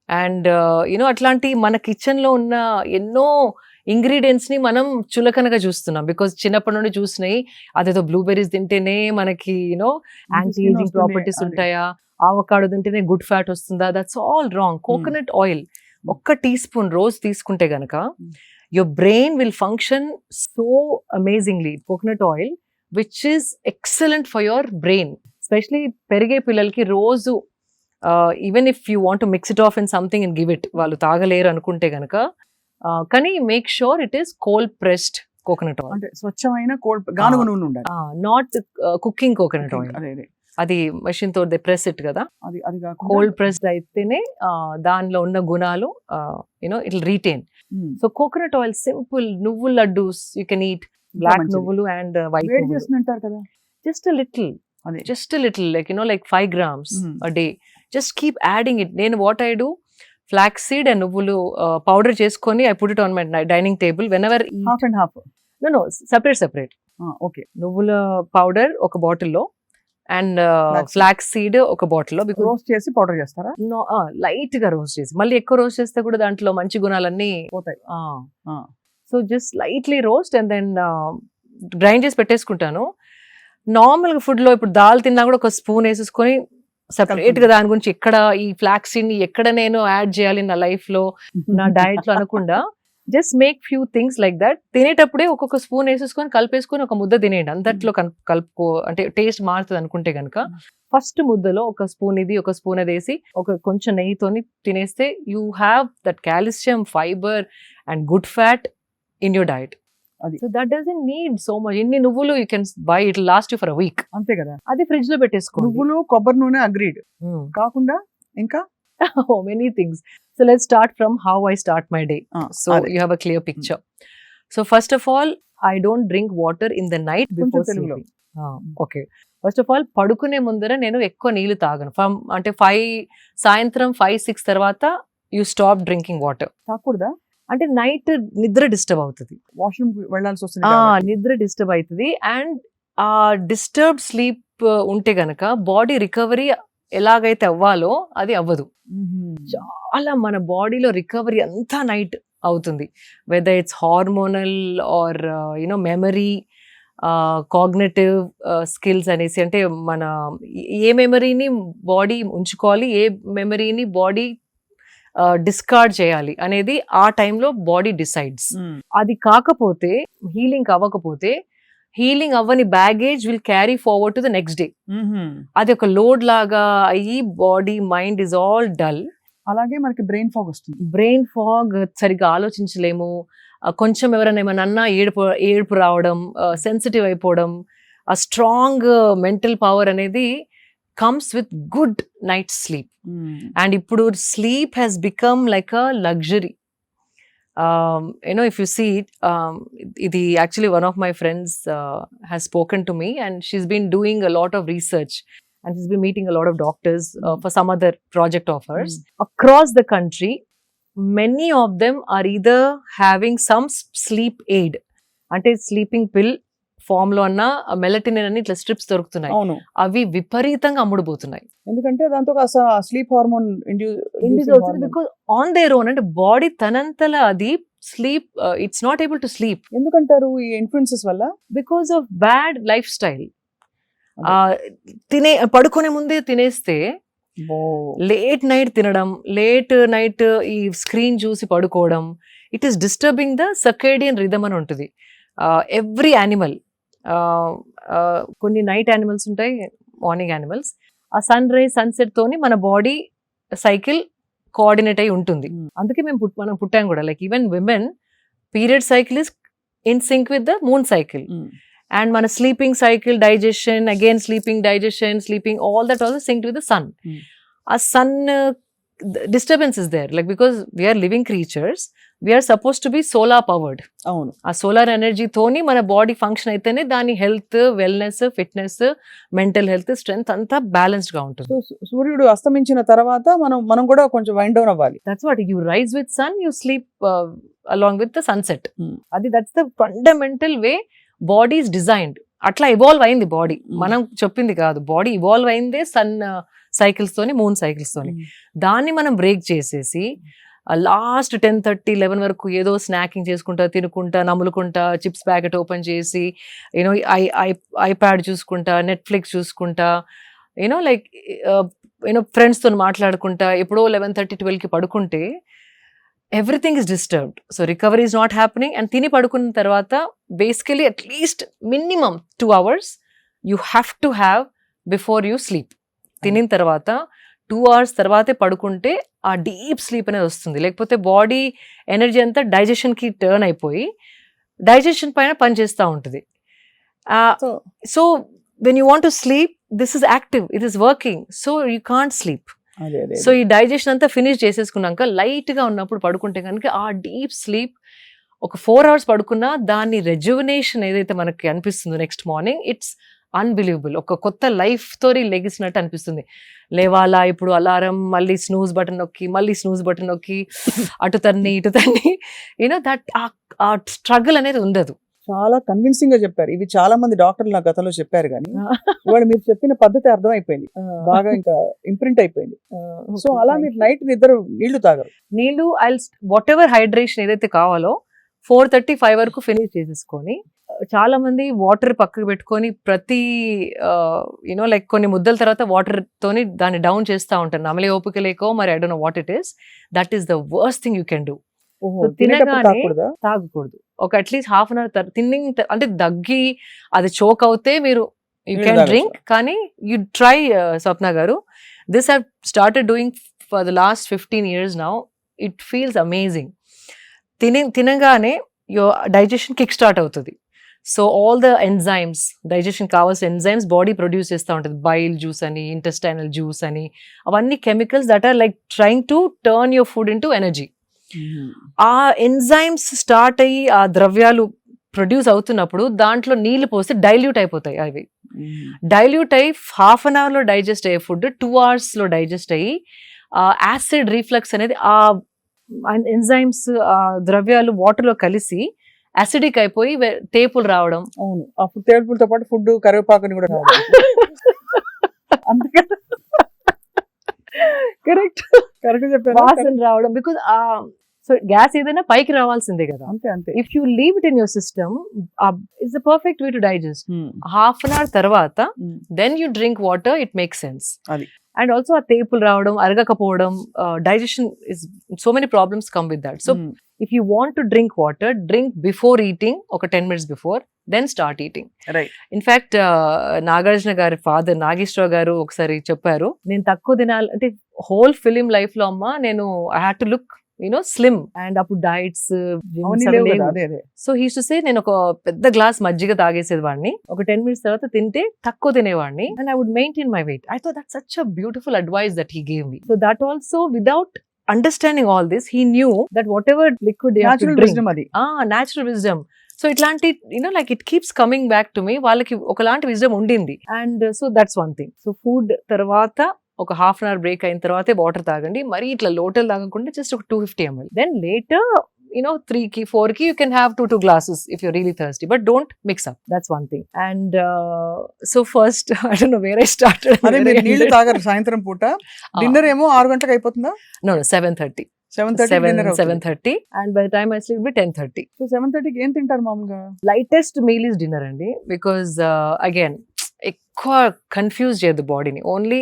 And అట్లాంటి మన kitchen లో ఉన్న ఎన్నో ఇంగ్రీడియంట్స్ ని మనం చులకనగా చూస్తున్నాం, బికాస్ చిన్నప్పటి నుండి చూసినాయి అదేదో బ్లూబెర్రీస్ తింటేనే మనకి యాంటీ ఏజింగ్ ప్రాపర్టీస్ ఉంటాయా, ఆవకాడో తింటేనే గుడ్ ఫ్యాట్ వస్తుందా. That's all wrong. Coconut oil ఒక్క టీ స్పూన్ రోజు తీసుకుంటే గనక your brain will function so amazingly. Coconut oil, which is excellent for your brain, especially perige pillalki roju, even if you want to mix it off in something and give it, vallu tagaleru anukunte ganaka kani make sure it is cold pressed coconut oil, ante swachhamaina cold ganuga nunu undali, not cooking coconut oil. అది machine తో press it కదా, అది cold pressed అయితేనే దానిలో ఉన్న గుణాలు it will retain. So coconut oil simple, నువ్వుల laddus you can eat, black నువ్వులు అండ్ వైట్ నువ్వులు, just little like 5 grams a day. Just keep adding it. నేను what I do, flax seed and నువ్వులు powder చేసుకొని I put it on my dining table whenever. Half and half? No, separate. Okay. నువ్వుల powder ఒక బాటిల్లో and flax seed ఒక బాటిల్లో. Roast చేసి powder చేస్తారా? లైట్ గా రోస్ట్ చేసి, మళ్ళీ ఎక్కువ రోస్ట్ చేస్తే కూడా దాంట్లో మంచి గుణాలన్నీ పోతాయి. So just lightly roast and then grind చేసి పెట్టేసుకుంటాను. నార్మల్ గా ఫుడ్ లో ఇప్పుడు దాల్ తిన్నా కూడా ఒక స్పూన్ వేసేసుకొని సెపరేట్ గా దాని గురించి ఎక్కడ ఈ ఫ్లాక్స్ సీడ్ ని ఎక్కడ నేను యాడ్ చేయాలి నా లైఫ్ లో, నా డయట్ లో అనకుండా just make few things like that. తినేటప్పుడే ఒక్కొక్క స్పూన్ వేసేసుకొని కలిపేసుకొని ఒక ముద్ద తినేయండి. అంతట్లో కలుపుకో, అంటే టేస్ట్ మారుతుంది అనుకుంటే కనుక ఫస్ట్ ముద్దలో ఒక స్పూన్ ఇది ఒక స్పూన్ అది వేసి ఒక కొంచెం నెయ్యితోని తినేస్తే you have that calcium, fibre and good fat in your diet. So that doesn't need so much. ఇన్ని నువ్వులు you can buy, it last you for a week. అంతే కదా. అది ఫ్రిడ్జ్ లో పెట్టేసుకో. నువ్వులు, కొబ్బరి నూనె అగ్రీడ్ కాకుండా ఇంకా many things. So let's start from how I start my day. So you have a clear picture. So first of all, I don't drink water in the night before sleeping. Okay. First of all, padukune mundara nenu ekko neelu taaganu. From ante 5 సాయంత్రం 5-6 తర్వాత you stop drinking water. తాకూడదా? అంటే night నిద్ర disturb అవుతుంది, washroom వెళ్ళాల్సి వస్తుంది, నిద్ర disturb అవుతుంది. And ఆ డిస్టర్బ్డ్ స్లీప్ ఉంటే గనక బాడీ రికవరీ ఎలాగైతే అవ్వాలో అది అవ్వదు. చాలా మన బాడీలో రికవరీ అంతా నైట్ అవుతుంది, whether it's hormonal or memory, cognitive skills అనేసి. అంటే మన ఏ మెమరీని బాడీ ఉంచుకోవాలి, ఏ మెమరీని బాడీ డిస్కార్డ్ చేయాలి అనేది ఆ టైంలో బాడీ డిసైడ్స్. అది కాకపోతే, హీలింగ్ అవ్వకపోతే, హీలింగ్ అవ్వని baggage will carry forward to the next day. అది ఒక లోడ్ లాగా అయ్యి body mind is all dull. అలాగే మనకి బ్రెయిన్ ఫాగ్ వస్తుంది. బ్రెయిన్ ఫాగ్, సరిగ్గా ఆలోచించలేము. కొంచెం ఎవరైనా ఏమైనా అన్నా ఏడుపు రావడం, సెన్సిటివ్ అయిపోవడం. ఆ స్ట్రాంగ్ మెంటల్ పవర్ అనేది comes with good night sleep. And ఇప్పుడు sleep has become like a luxury. If you see it, idi actually one of my friends has spoken to me, and she's been doing a lot of research and she's been meeting a lot of doctors for some other project of hers across the country. Many of them are either having some sleep aid, ante sleeping pill form లో అన్న మెలటినిన్ అని ఇట్లా strips దొరుకుతున్నాయి. అవి విపరీతంగా అమ్ముడుపోతున్నాయి, ఎందుకంటే దాంతో sleep hormone induce అవుతుంది. బికాజ్ ఆన్ దేర్ ఓన్, అంటే బాడీ తనంతల అది sleep, it's not able to sleep. ఎందుకంటారు ఈ ఇన్ఫ్లుయెన్సెస్ వల్ల? Because of bad life style. పడుకునే ముందే తినేస్తే, లేట్ నైట్ తినడం, లేట్ నైట్ ఈ స్క్రీన్ చూసి పడుకోవడం, it is disturbing the circadian rhythm అని ఉంటుంది. ఎవ్రీ యానిమల్, కొన్ని నైట్ యానిమల్స్ ఉంటాయి, మార్నింగ్ యానిమల్స్. ఆ సన్ రైజ్ సన్సెట్ తోని మన బాడీ సైకిల్ కోఆర్డినేట్ అయి ఉంటుంది. అందుకే మనం పుట్టాం కూడా. Like even women period cycle is in sync with the moon cycle. And మన sleeping cycle, digestion, again sleeping, digestion, sleeping, all that also synced with the sun. ఆ sun disturbance is there, like because we are living creatures, we are supposed to be solar powered. అవును, ఆ solar energy తోని మన body function అయితేనే దాని health, wellness, fitness, mental health, strength అంతా balanced గా ఉంటుంది. సూర్యుడు అస్తమించిన తర్వాత మనం కూడా కొంచెం వైండ్ డౌన్ అవ్వాలి. That's what, you rise with sun, you sleep along with the sunset. అది that's the fundamental way body is designed. అట్లా ఇవాల్వ్ అయింది బాడీ, మనం చెప్పింది కాదు, బాడీ ఇవాల్వ్ అయిందే సన్ సైకిల్స్ తోని, మూన్ సైకిల్స్ తోని. దాన్ని మనం బ్రేక్ చేసేసి లాస్ట్ 10:30, 11 వరకు ఏదో స్నాకింగ్ చేసుకుంటా, తినుకుంటా, నములుకుంటా, చిప్స్ ప్యాకెట్ ఓపెన్ చేసి, యూనో ఐప్యాడ్ చూసుకుంటా, నెట్ఫ్లిక్స్ చూసుకుంటా, యూనో లైక్ ఫ్రెండ్స్తో మాట్లాడుకుంటా, ఎప్పుడో 11:30, 12కి పడుకుంటే everything is disturbed. So recovery is not happening. And తిని పడుకున్న తర్వాత basically at least minimum 2 hours you have to have before you sleep. తినిన తర్వాత 2 hours తర్వాతే పడుకుంటే ఆ డీప్ స్లీప్ అనేది వస్తుంది. లేకపోతే బాడీ ఎనర్జీ అంతా డైజెషన్కి టర్న్ అయిపోయి డైజెషన్ పైన పనిచేస్తూ ఉంటుంది. So when you want to sleep, this is active, it is working, so you can't sleep. So ఈ డైజెషన్ అంతా ఫినిష్ చేసేసుకున్నాక లైట్గా ఉన్నప్పుడు పడుకుంటే కనుక ఆ డీప్ స్లీప్ ఒక 4 hours పడుకున్నా దాని రెజ్యువనేషన్ ఏదైతే మనకి అనిపిస్తుందో నెక్స్ట్ మార్నింగ్, ఇట్స్ అన్బిలీవబుల్. ఒక కొత్త లైఫ్ తోని లెగిసినట్టు అనిపిస్తుంది. లేవాలా ఇప్పుడు అలారం, మళ్ళీ స్నూజ్ బటన్ నొక్కి, మళ్ళీ స్నూజ్ బటన్ నొక్కి, అటు తన్ని ఇటు తన్ని, యూనో దట్ ఆ స్ట్రగుల్ అనేది ఉండదు. చాలా కన్విన్సింగ్ గా చెప్పారు. ఇవి చాలా మంది డాక్టర్లు నా గతంలో చెప్పారు, కానీ ఇవాళ మీరు చెప్పిన పద్ధతి అర్థం అయిపోయింది, బాగా ఇంకా ఇంప్రింట్ అయిపోయింది. సో అలా మీరు నైట్ నిద్ర నీళ్లు తాగరు? నీళ్లు వాట్ ఎవర్ హైడ్రేషన్ ఏదైతే కావాలో 4:30, 5 వరకు ఫినిష్ చేసేసుకొని, చాలా మంది వాటర్ పక్కకు పెట్టుకొని ప్రతి యూనో లైక్ కొన్ని ముద్దల తర్వాత వాటర్ తోని దాన్ని డౌన్ చేస్తూ ఉంటారు. నమలే ఓపిక లేకో మరి, I don't know what it is. That is the worst thing you can do. తినగానే తాగకూడదు. ఒక అట్లీస్ట్ హాఫ్ అన్ అవర్ తిన్నింగ్, అంటే దగ్గి అది చోక్ అవుతే మీరు యూ క్యాన్ డ్రింక్. కానీ యూ ట్రై, స్వప్న గారు, this have started doing for the last 15 years now. It feels amazing. తినగానే యువర్ డైజెషన్ కిక్ స్టార్ట్ అవుతుంది. So all the enzymes, digestion కావాల్సిన enzymes body produce చేస్తూ ఉంటుంది. బైల్ జ్యూస్ అని, intestinal juice అని, అవన్నీ chemicals that are like trying to turn your food into energy. ఆ enzymes start అయ్యి ఆ ద్రవ్యాలు ప్రొడ్యూస్ అవుతున్నప్పుడు దాంట్లో నీళ్లు పోస్తే డైల్యూట్ అయిపోతాయి. అవి డైల్యూట్ అయ్యి హాఫ్ అన్ అవర్లో డైజెస్ట్ అయ్యే ఫుడ్ 2 hours డైజెస్ట్ అయ్యి యాసిడ్ రీఫ్లక్స్ అనేది ఆ ఎంజైమ్స్ ద్రవ్యాలు వాటర్లో కలిసి యాసిడిక్ అయిపోయి తేపులు రావడం. అవును, అప్పుడు తేపులతో పాటు ఫుడ్ కరివేపాకుని కూడా కరెక్ట్ చెప్పారు, వాసన రావడం. బికాజ్ సో గ్యాస్ ఏదైనా పైకి రావాల్సిందే కదా. అంతే. If you leave it in your system, it's the perfect way to digest. Half an hour తర్వాత then you drink water, it make sense. And also ఆ తేపులు రావడం, అరగకపోవడం, digestion is so many problems come with that. So if you want to drink water, drink before eating, ఒక 10 minutes before, then start eating. In fact Nagarjuna గారి father Nageswararao గారు ఒకసారి చెప్పారు, నేను తక్కువ తినాలి అంటే హోల్ ఫిలిం లైఫ్ లో అమ్మ నేను I had to look slim. And అప్పుడు diets, so he to say నేను ఒక పెద్ద గ్లాస్ మజ్జిగ తాగేసేది వాడిని, ఒక 10 minutes తర్వాత తింటే తక్కువ తినేవాడిని, and I would maintain my weight. I thought that's such a beautiful advice that he gave me. So that also without understanding all this, he knew that whatever liquid natural wisdom. So ఇట్లాంటి like it keeps coming back to me. వాళ్ళకి ఒకలాంటి wisdom ఉండింది. And so that's one thing. So food తర్వాత ఒక half an hour break అయిన తర్వాతే water తాగండి. మరి ఇట్లా లోటల్ తాగకుండా జస్ట్ ఒక 250 ml. దెన్ లేటర్ 3కి 4కి you can have 2 glasses if you're really thirsty, but don't mix up. That's one thing. And so first, I don't know where I started. అదే మీరు నీళ్లు తాగరు సాయంత్రం పూట. డిన్నర్ ఏమో 6 గంటలకు అయిపోతుందా? No, 7:30. 7:30 and by the time I sleep be 10:30. So 7:30కి ఏం తింటారు మామూలుగా? Lightest meal is dinner అండి. Because again ఎక్కువ కన్ఫ్యూజ్ చేయదు బాడీని. ఓన్లీ